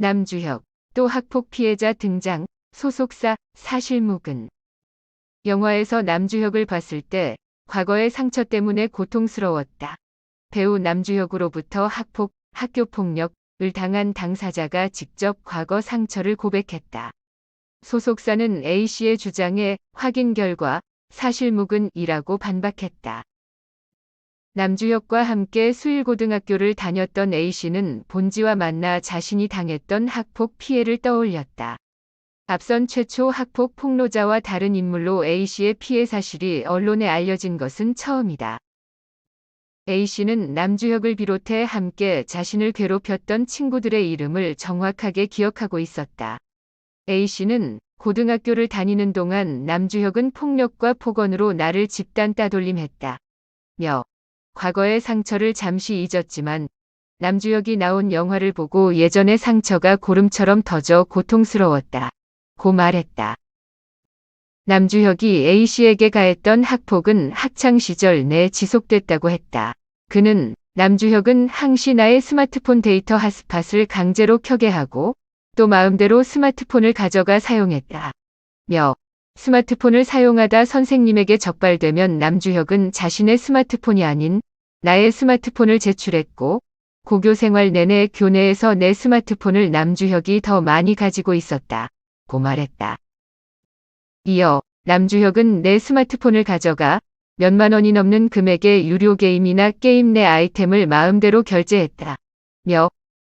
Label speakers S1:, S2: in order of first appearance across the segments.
S1: 남주혁, 또 학폭 피해자 등장, 소속사 사실무근. 영화에서 남주혁을 봤을 때 과거의 상처 때문에 고통스러웠다. 배우 남주혁으로부터 학폭, 학교폭력을 당한 당사자가 직접 과거 상처를 고백했다. 소속사는 A씨의 주장에 확인 결과 사실무근이라고 반박했다. 남주혁과 함께 수일고등학교를 다녔던 A씨는 본지와 만나 자신이 당했던 학폭 피해를 떠올렸다. 앞선 최초 학폭 폭로자와 다른 인물로 A씨의 피해 사실이 언론에 알려진 것은 처음이다. A씨는 남주혁을 비롯해 함께 자신을 괴롭혔던 친구들의 이름을 정확하게 기억하고 있었다. A씨는 고등학교를 다니는 동안 남주혁은 폭력과 폭언으로 나를 집단 따돌림했다. 며 과거의 상처를 잠시 잊었지만 남주혁이 나온 영화를 보고 예전의 상처가 고름처럼 터져 고통스러웠다. 고 말했다. 남주혁이 A씨에게 가했던 학폭은 학창시절 내 지속됐다고 했다. 그는 남주혁은 항시 나의 스마트폰 데이터 핫스팟을 강제로 켜게 하고 또 마음대로 스마트폰을 가져가 사용했다. 며 스마트폰을 사용하다 선생님에게 적발되면 남주혁은 자신의 스마트폰이 아닌 나의 스마트폰을 제출했고 고교 생활 내내 교내에서 내 스마트폰을 남주혁이 더 많이 가지고 있었다. 고 말했다. 이어 남주혁은 내 스마트폰을 가져가 몇만 원이 넘는 금액의 유료 게임이나 게임 내 아이템을 마음대로 결제했다. 며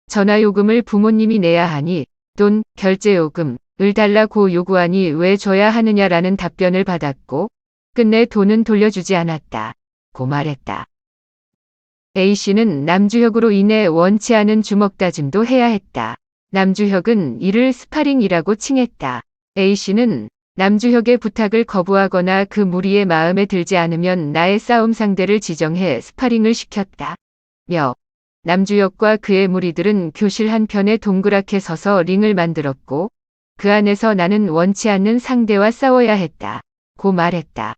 S1: 전화요금을 부모님이 내야 하니 돈, 결제요금을 달라고 요구하니 왜 줘야 하느냐라는 답변을 받았고 끝내 돈은 돌려주지 않았다. 고 말했다. A씨는 남주혁으로 인해 원치 않은 주먹다짐도 해야 했다. 남주혁은 이를 스파링이라고 칭했다. A씨는 남주혁의 부탁을 거부하거나 그 무리에 마음에 들지 않으면 나의 싸움 상대를 지정해 스파링을 시켰다. 며 남주혁과 그의 무리들은 교실 한편에 동그랗게 서서 링을 만들었고 그 안에서 나는 원치 않는 상대와 싸워야 했다. 고 말했다.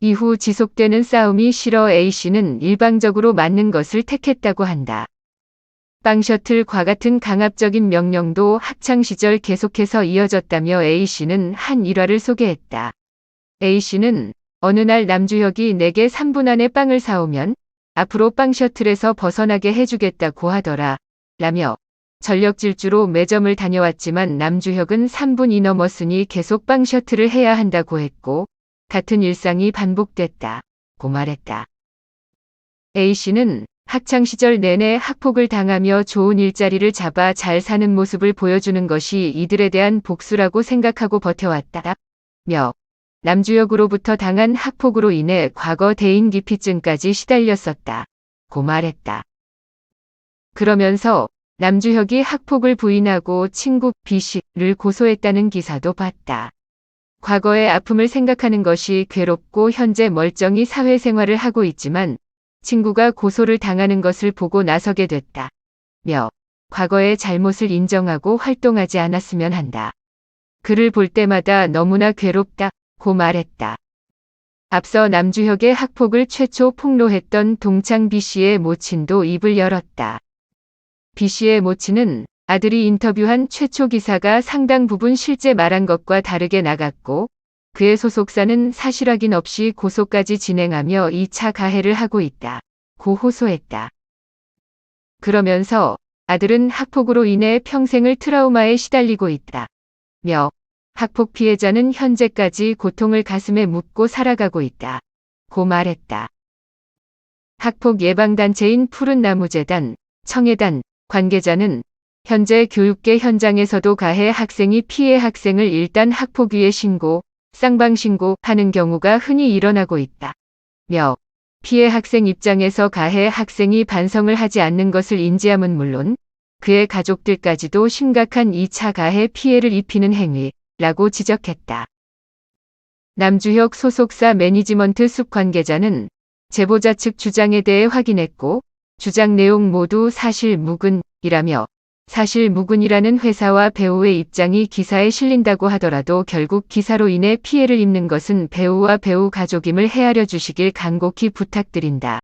S1: 이후 지속되는 싸움이 싫어 A씨는 일방적으로 맞는 것을 택했다고 한다. 빵셔틀과 같은 강압적인 명령도 학창시절 계속해서 이어졌다며 A씨는 한 일화를 소개했다. A씨는 어느 날 남주혁이 내게 3분 안에 빵을 사오면 앞으로 빵셔틀에서 벗어나게 해주겠다고 하더라. 라며 전력 질주로 매점을 다녀왔지만 남주혁은 3분이 넘었으니 계속 빵셔틀을 해야 한다고 했고 같은 일상이 반복됐다. 고 말했다. A씨는 학창시절 내내 학폭을 당하며 좋은 일자리를 잡아 잘 사는 모습을 보여주는 것이 이들에 대한 복수라고 생각하고 버텨왔다. 며 남주혁으로부터 당한 학폭으로 인해 과거 대인기피증까지 시달렸었다. 고 말했다. 그러면서 남주혁이 학폭을 부인하고 친구 B씨를 고소했다는 기사도 봤다. 과거의 아픔을 생각하는 것이 괴롭고 현재 멀쩡히 사회생활을 하고 있지만 친구가 고소를 당하는 것을 보고 나서게 됐다. 며 과거의 잘못을 인정하고 활동하지 않았으면 한다. 그를 볼 때마다 너무나 괴롭다. 고 말했다. 앞서 남주혁의 학폭을 최초 폭로했던 동창 B씨의 모친도 입을 열었다. B씨의 모친은 아들이 인터뷰한 최초 기사가 상당 부분 실제 말한 것과 다르게 나갔고 그의 소속사는 사실 확인 없이 고소까지 진행하며 2차 가해를 하고 있다. 고 호소했다. 그러면서 아들은 학폭으로 인해 평생을 트라우마에 시달리고 있다. 며 학폭 피해자는 현재까지 고통을 가슴에 묻고 살아가고 있다. 고 말했다. 학폭 예방단체인 푸른나무재단, 청해단 관계자는 현재 교육계 현장에서도 가해 학생이 피해 학생을 일단 학폭위에 신고, 쌍방신고하는 경우가 흔히 일어나고 있다. 며 피해 학생 입장에서 가해 학생이 반성을 하지 않는 것을 인지함은 물론 그의 가족들까지도 심각한 2차 가해 피해를 입히는 행위라고 지적했다. 남주혁 소속사 매니지먼트 숲 관계자는 제보자 측 주장에 대해 확인했고 주장 내용 모두 사실무근이라며 사실무근이라는 회사와 배우의 입장이 기사에 실린다고 하더라도 결국 기사로 인해 피해를 입는 것은 배우와 배우 가족임을 헤아려 주시길 간곡히 부탁드린다.